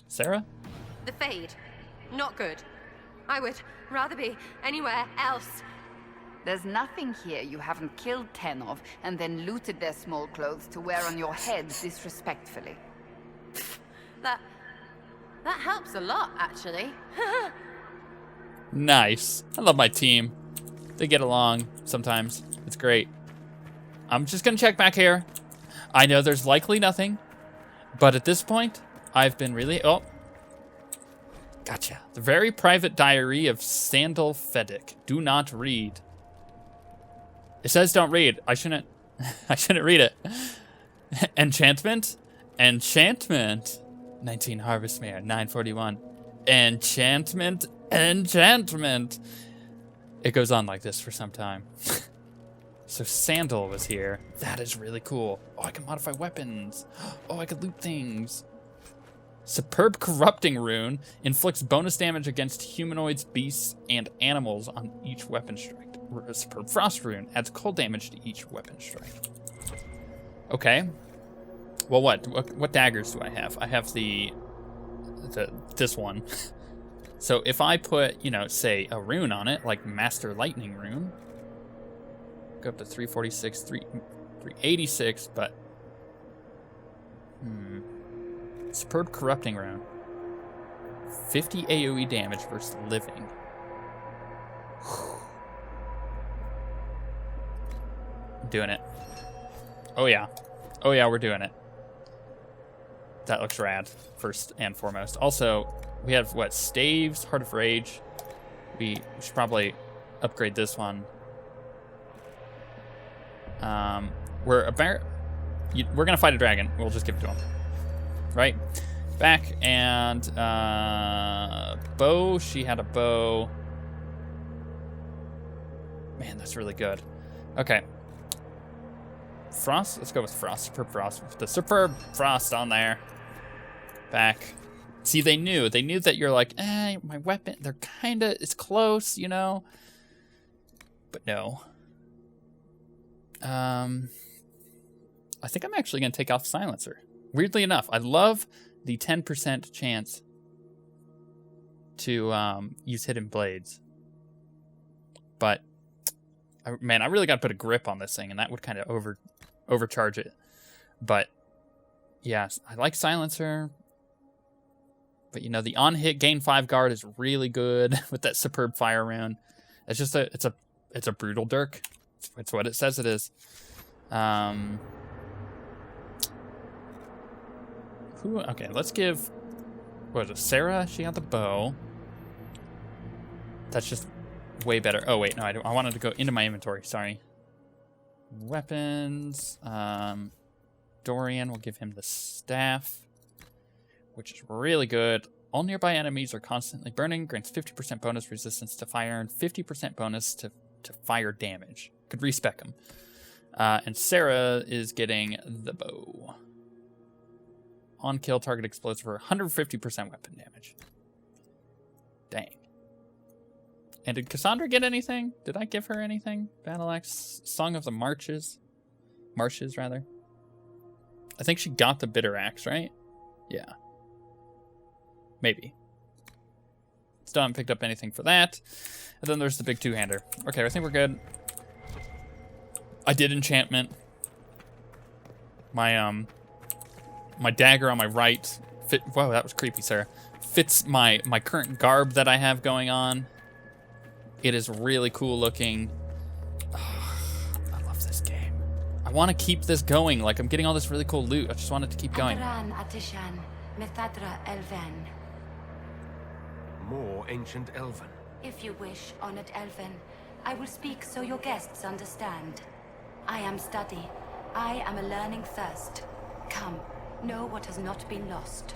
Sarah? The Fade. Not good. I would rather be anywhere else. There's nothing here you haven't killed 10 of and then looted their small clothes to wear on your head disrespectfully. That helps a lot, actually. Nice. I love my team. They get along sometimes. It's great. I'm just gonna check back here. I know there's likely nothing, but at this point, I've been really... Oh. Gotcha. The very private diary of Sandal Fedek. Do not read. It says don't read. I shouldn't read it. Enchantment? Enchantment. 19 Harvestmere, 941. Enchantment, enchantment. It goes on like this for some time. So Sandal was here. That is really cool. Oh, I can modify weapons. Oh, I can loot things. Superb Corrupting Rune inflicts bonus damage against humanoids, beasts, and animals on each weapon strike. Superb Frost Rune adds cold damage to each weapon strike. Okay. Well, what daggers do I have? I have this one. So if I put, say a rune on it, like Master Lightning Rune, go up to 346, 386, but Superb Corrupting Rune. 50 AoE damage versus living. I'm doing it. Oh yeah. Oh yeah, we're doing it. That looks rad, first and foremost. Also, we have, Staves, Heart of Rage. We should probably upgrade this one. We're gonna fight a dragon. We'll just give it to him. Right? Back, and, bow. She had a bow. Man, that's really good. Okay. Frost? Let's go with Frost. Superb Frost. The Superb Frost on there. Back. See, they knew that you're like, my weapon, they're it's close, But no. I think I'm actually going to take off Silencer. Weirdly enough, I love the 10% chance to use Hidden Blades. But, man, I really got to put a grip on this thing, and that would kind of overcharge it. But, yes, I like Silencer. But, the on-hit gain 5 guard is really good with that Superb Fire Rune. It's just it's a brutal dirk. It's what it says it is. Okay, let's give... What is it? Sarah, she got the bow. That's just way better. Oh, wait, no, I wanted to go into my inventory. Sorry. Weapons. Dorian, we'll give him the staff, which is really good. All nearby enemies are constantly burning. Grants 50% bonus resistance to fire and 50% bonus to fire damage. Could respec them. And Sarah is getting the bow. On kill, target explodes for 150% weapon damage. Dang. And did Cassandra get anything? Did I give her anything? Battle Axe, Song of the Marshes, rather. I think she got the Bitter Axe, right? Yeah. Maybe. Still haven't picked up anything for that. And then there's the big two-hander. Okay, I think we're good. I did enchantment. My dagger on my right fit. Whoa, that was creepy, Sarah. Fits my current garb that I have going on. It is really cool looking. Oh, I love this game. I want to keep this going. Like, I'm getting all this really cool loot. I just want it to keep going. More ancient Elven. If you wish, honored Elven, I will speak so your guests understand. I am study. I am a learning thirst. Come, know what has not been lost.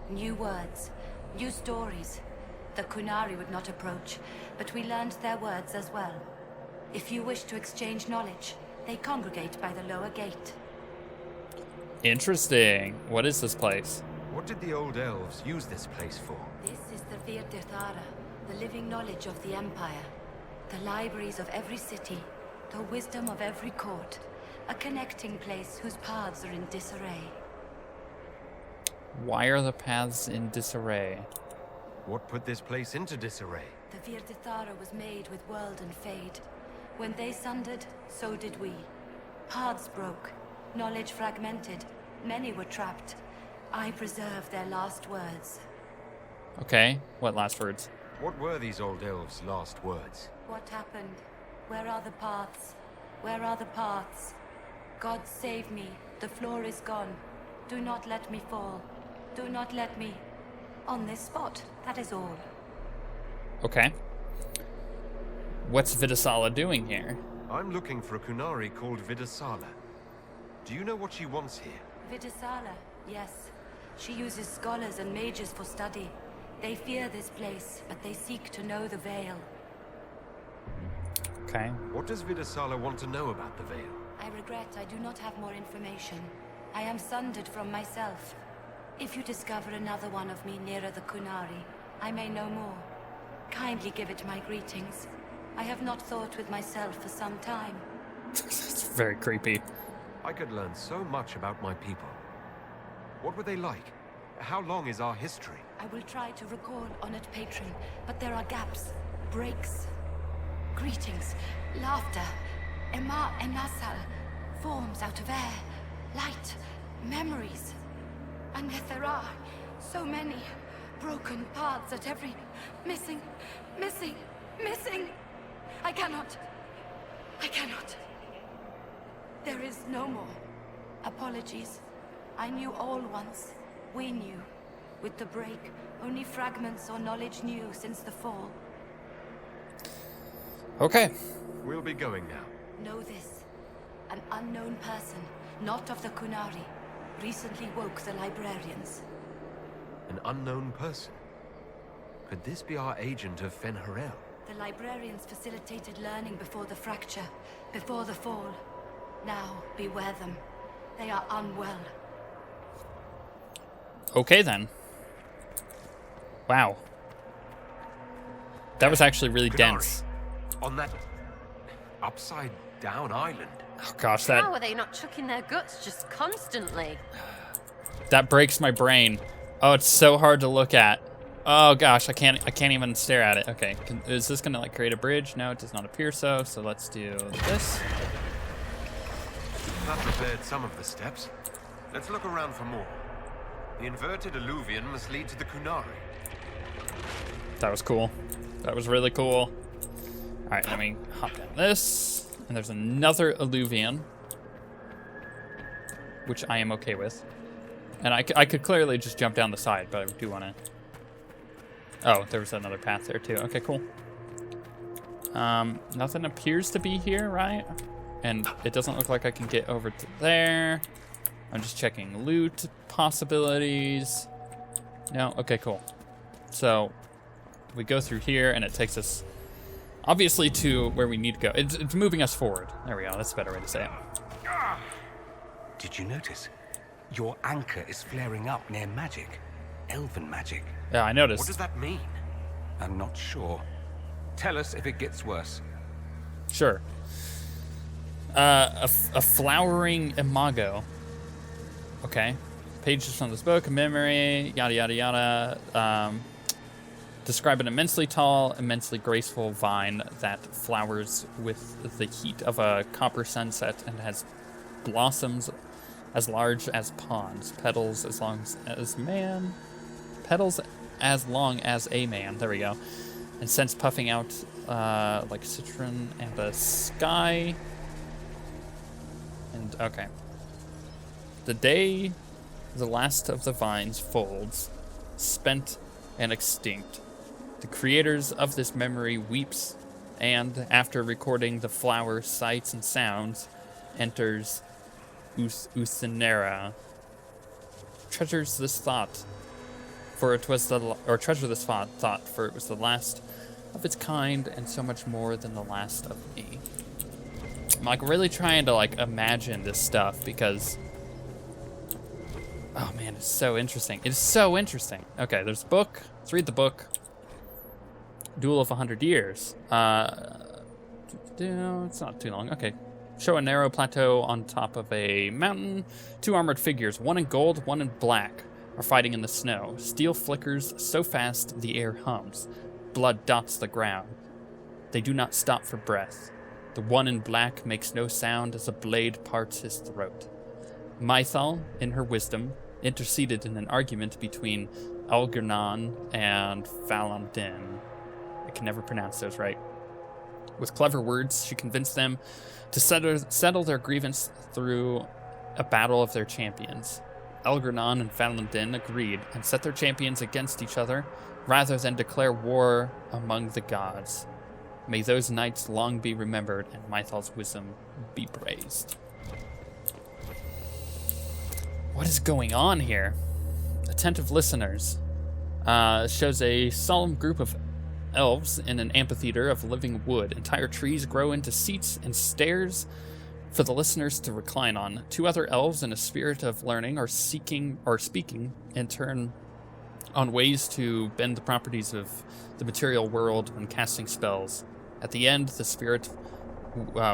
New words, new stories. The Kunari would not approach, but we learned their words as well. If you wish to exchange knowledge, they congregate by the lower gate. Interesting. What is this place? What did the old elves use this place for? This is the Vir Dithara, the living knowledge of the Empire. The libraries of every city, the wisdom of every court, A connecting place whose paths are in disarray. Why are the paths in disarray? What put this place into disarray? The Virdithara was made with world and fade. When they sundered, so did we. Paths broke, knowledge fragmented, many were trapped. I preserve their last words. Okay, what last words? What were these old elves' last words? What happened? Where are the paths? Where are the paths? God save me. The floor is gone. Do not let me fall. Do not let me... On this spot, that is all. Okay. What's Vidasala doing here? I'm looking for a Kunari called Vidasala. Do you know what she wants here? Vidasala, yes. She uses scholars and mages for study. They fear this place, but they seek to know the Veil. Okay. What does Vidasala want to know about the Veil? I regret I do not have more information. I am sundered from myself. If you discover another one of me nearer the Kunari, I may know more. Kindly give it my greetings. I have not thought with myself for some time. It's very creepy. I could learn so much about my people. What were they like? How long is our history? I will try to recall honored patron, but there are gaps, breaks. Greetings, laughter, Emma and Nasal, forms out of air, light, memories. And yet there are so many broken paths at every... Missing. I cannot. There is no more. Apologies. I knew all once. We knew. With the break, only fragments or knowledge new since the fall. Okay. We'll be going now. Know this. An unknown person, not of the Kunari, recently woke the librarians. An unknown person? Could this be our agent of Fen'Harel? The librarians facilitated learning before the fracture, before the fall. Now, beware them. They are unwell. Okay then. Wow. That was actually really Kunari, dense. On that upside-down island. Oh gosh, How are they not chucking their guts just constantly? that breaks my brain. Oh, it's so hard to look at. Oh gosh, I can't even stare at it. Okay, is this gonna like create a bridge? No, it does not appear so. So let's do this. That prepared some of the steps. Let's look around for more. The inverted alluvion must lead to the Kunari. That was cool. That was really cool. All right, let me hop down this. And there's another alluvion, which I am okay with. And I could clearly just jump down the side, but I do want to... Oh, there was another path there too. Okay, cool. Nothing appears to be here, right? And it doesn't look like I can get over to there. I'm just checking loot possibilities. No, okay, cool. So we go through here and it takes us obviously to where we need to go. It's moving us forward. There we go, that's a better way to say it. Did you notice? Your anchor is flaring up near magic. Elven magic. Yeah, I noticed. What does that mean? I'm not sure. Tell us if it gets worse. Sure. A flowering imago. Okay. Pages from this book, memory, yada, yada, yada. Describe an immensely tall, immensely graceful vine that flowers with the heat of a copper sunset and has blossoms as large as ponds, petals as long as man, petals as long as a man. There we go. And scents puffing out like citron and a sky. And okay. The day the last of the vines folds, spent and extinct, the creators of this memory weeps, and after recording the flower sights and sounds, enters Usinera. Treasures this thought, for it was treasure this thought, for it was the last of its kind, and so much more than the last of me. I'm like really trying to like imagine this stuff because, oh man, it's so interesting. It's so interesting. Okay, there's a book. Let's read the book. Duel of 100 Years. No, it's not too long. Okay, show a narrow plateau on top of a mountain. 2 armored figures, one in gold, one in black, are fighting in the snow. Steel flickers so fast the air hums. Blood dots the ground. They do not stop for breath. The one in black makes no sound as a blade parts his throat. Mythal, in her wisdom, interceded in an argument between Algernon and Valandin. I can never pronounce those right. With clever words, she convinced them to settle their grievance through a battle of their champions. Algernon and Valandin agreed and set their champions against each other rather than declare war among the gods. May those nights long be remembered and Mythal's wisdom be praised. What is going on here? Attentive listeners. Shows a solemn group of elves in an amphitheater of living wood. Entire trees grow into seats and stairs for the listeners to recline on. 2 other elves in a spirit of learning are speaking in turn on ways to bend the properties of the material world when casting spells. At the end, the spirit,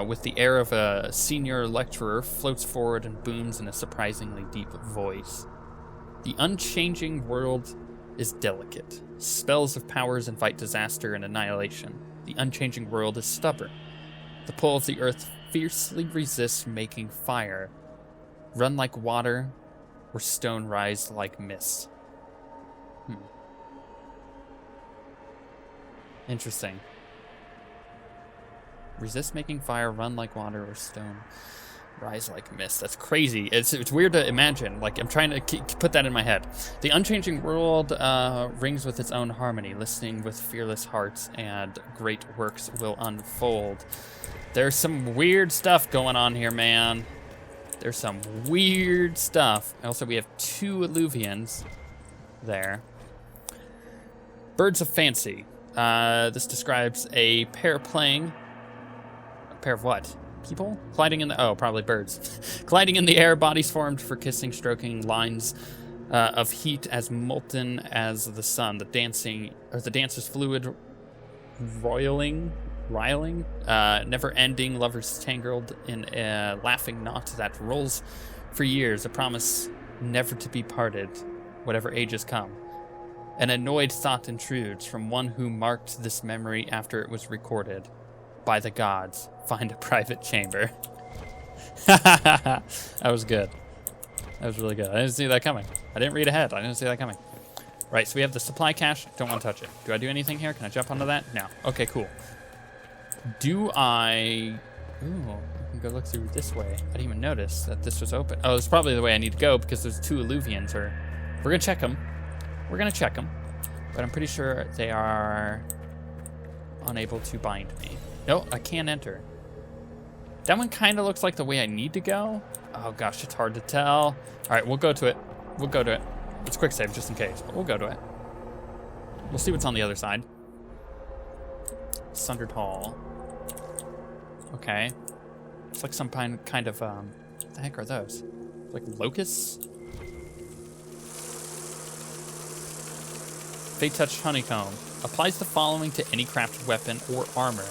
with the air of a senior lecturer, floats forward and booms in a surprisingly deep voice. The unchanging world is delicate. Spells of powers invite disaster and annihilation. The unchanging world is stubborn. The pull of the earth fiercely resists making fire. Run like water, or stone rise like mist. Interesting. Resist making fire, run like water, or stone rise like mist. That's crazy. It's weird to imagine. Like, I'm trying to put that in my head. The unchanging world rings with its own harmony, listening with fearless hearts, and great works will unfold. There's some weird stuff going on here, man. There's some weird stuff. Also, we have 2 Illuvians there. Birds of Fancy. This describes a pair playing... A pair of what? People? Gliding in the... Oh, probably birds. Gliding in the air, bodies formed for kissing, stroking, lines of heat as molten as the sun. The dancer's fluid riling, never-ending lovers tangled in a laughing knot that rolls for years, a promise never to be parted, whatever ages come. An annoyed thought intrudes from one who marked this memory after it was recorded. By the gods, find a private chamber. That was good. That was really good. I didn't see that coming. I didn't read ahead. I didn't see that coming. Right, so we have the supply cache. Don't want to touch it. Do I do anything here? Can I jump onto that? No. Okay, cool. Do I... Ooh, I can go look through this way. I didn't even notice that this was open. Oh, this is probably the way I need to go because there's 2 Illuvians. We're going to check them. But I'm pretty sure they are unable to bind me. No, I can't enter. That one kind of looks like the way I need to go. Oh gosh, it's hard to tell. All right, we'll go to it. It's quick save just in case, but we'll go to it. We'll see what's on the other side. Sundered Hall. Okay. It's like some kind of, what the heck are those? Like locusts? Fate Touch Honeycomb. Applies the following to any crafted weapon or armor.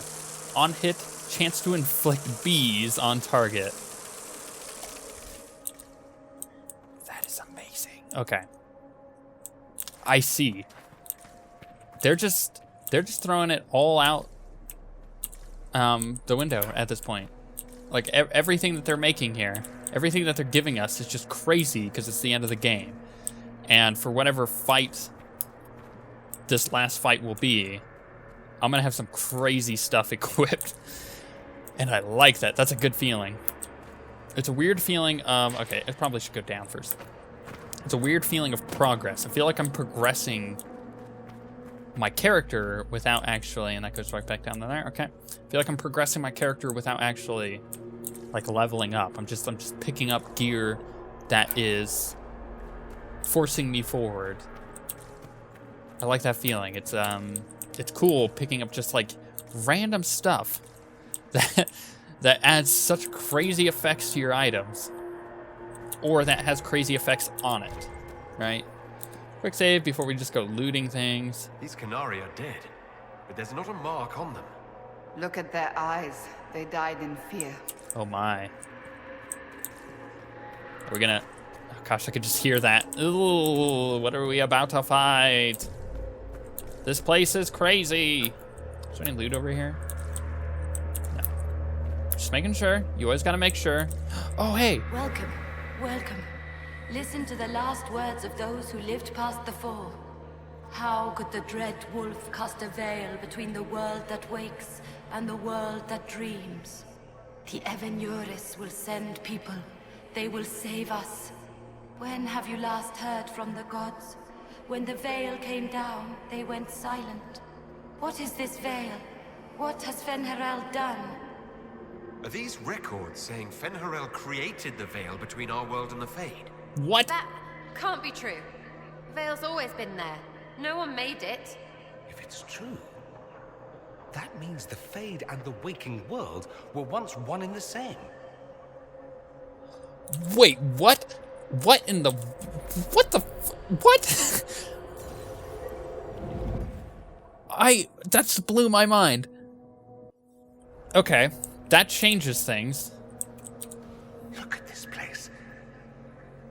On hit, chance to inflict bees on target. That is amazing. Okay. I see. They're just throwing it all out the window at this point. Like everything that they're making here, everything that they're giving us is just crazy because it's the end of the game. And for whatever fight this last fight will be, I'm gonna have some crazy stuff equipped. And I like that. That's a good feeling. It's a weird feeling of, okay, it probably should go down first. It's a weird feeling of progress. I feel like I'm progressing my character without actually, and that goes right back down to there, okay. I feel like I'm progressing my character without actually like leveling up. I'm just picking up gear that is forcing me forward. I like that feeling. It's cool picking up just like random stuff that adds such crazy effects to your items, or that has crazy effects on it, right? Quick save before we just go looting things. These Canari are dead, but there's not a mark on them. Look at their eyes. They died in fear. Oh my. Are we gonna... Oh gosh, I could just hear that. Ooh, what are we about to fight? This place is crazy. Is there any loot over here? No. Just making sure. You always gotta make sure. Oh, hey. Welcome, welcome. Listen to the last words of those who lived past the fall. How could the dread wolf cast a veil between the world that wakes and the world that dreams? The Evenuris will send people. They will save us. When have you last heard from the gods? When the veil came down, they went silent. What is this veil? What has Fen'Harel done? Are these records saying Fen'Harel created the veil between our world and the Fade? What? That can't be true. Veil's always been there. No one made it. If it's true, that means the Fade and the waking world were once one and the same. Wait, what? What in the... What the... What? That just blew my mind. Okay, that changes things. Look at this place.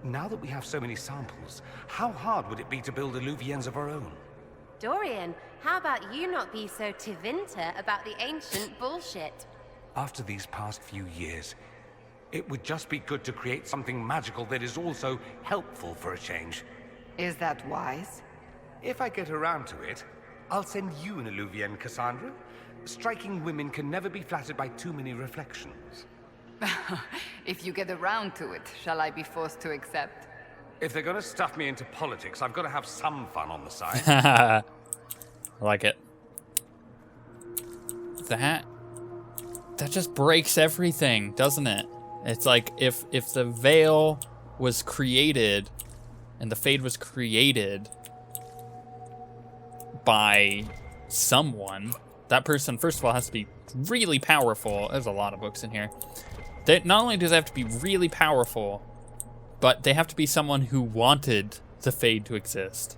Now that we have so many samples, how hard would it be to build Illuvians of our own? Dorian, how about you not be so Tevinter about the ancient bullshit? After these past few years, it would just be good to create something magical that is also helpful for a change. Is that wise? If I get around to it, I'll send you an Illuvian, Cassandra. Striking women can never be flattered by too many reflections. If you get around to it, shall I be forced to accept? If they're gonna stuff me into politics, I've got to have some fun on the side. I like it. That just breaks everything, doesn't it? It's like if the veil was created and the Fade was created by someone, that person, first of all, has to be really powerful. There's a lot of books in here. Not only do they have to be really powerful, but they have to be someone who wanted the Fade to exist.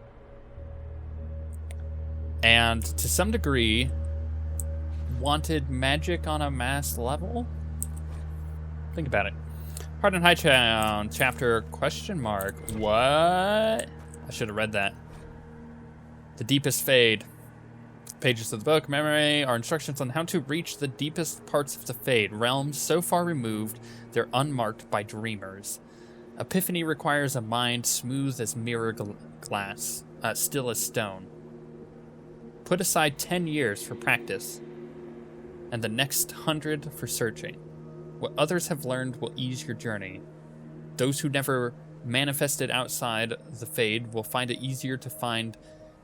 And to some degree, wanted magic on a mass level? Think about it. Hard and Hightown, chapter question mark. What? I should have read that. The Deepest Fade. Pages of the book, memory, are instructions on how to reach the deepest parts of the Fade, realms so far removed they're unmarked by dreamers. Epiphany requires a mind smooth as mirror glass, still as stone. Put aside 10 years for practice, and the next 100 for searching. What others have learned will ease your journey. Those who never manifested outside the Fade will find it easier to find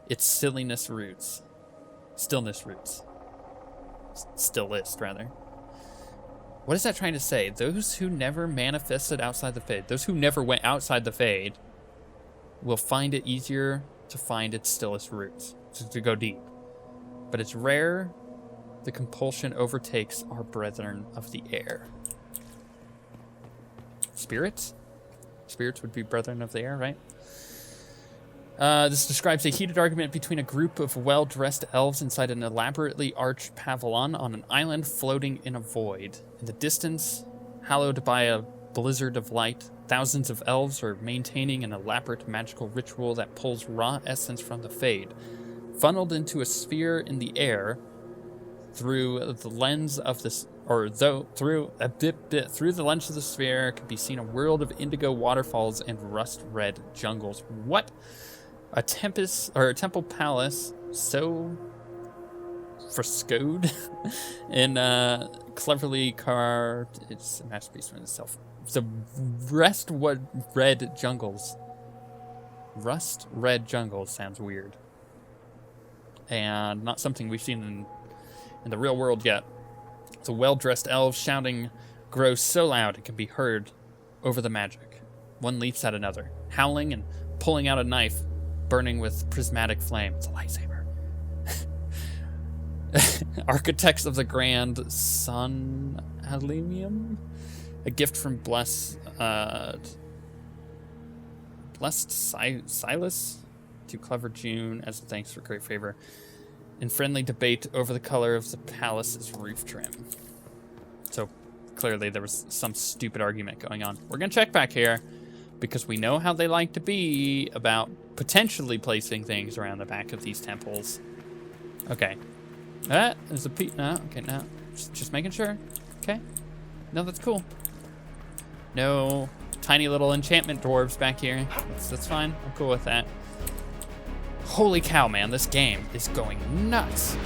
its stillness roots. Stillest, rather. What is that trying to say? Those who never manifested outside the Fade, those who never went outside the Fade, will find it easier to find its stillest roots, to go deep. But it's rare the compulsion overtakes our brethren of the air. Spirits? Spirits would be brethren of the air, right? This describes a heated argument between a group of well-dressed elves inside an elaborately arched pavilion on an island floating in a void. In the distance, hallowed by a blizzard of light, thousands of elves are maintaining an elaborate magical ritual that pulls raw essence from the Fade, funneled into a sphere in the air. Through the lens of this, through the lens of the sphere, can be seen a world of indigo waterfalls and rust-red jungles. What? A temple palace so frescoed and cleverly carved. It's a masterpiece in itself. The rust-red jungles. Rust-red jungles sounds weird, and not something we've seen in the real world yet. The well-dressed elves shouting grows so loud it can be heard over the magic. One leaps at another, howling and pulling out a knife, burning with prismatic flame. It's a lightsaber. Architects of the Grand Sun Alimium, a gift from blessed Silas to clever June as a thanks for great favor. in friendly debate over the color of the palace's roof trim. So clearly there was some stupid argument going on. We're gonna check back here because we know how they like to be about potentially placing things around the back of these temples. Okay. There's a no, okay, no. Just making sure. Okay. No, that's cool. No tiny little enchantment dwarves back here. That's fine. I'm cool with that. Holy cow, man. This game is going nuts.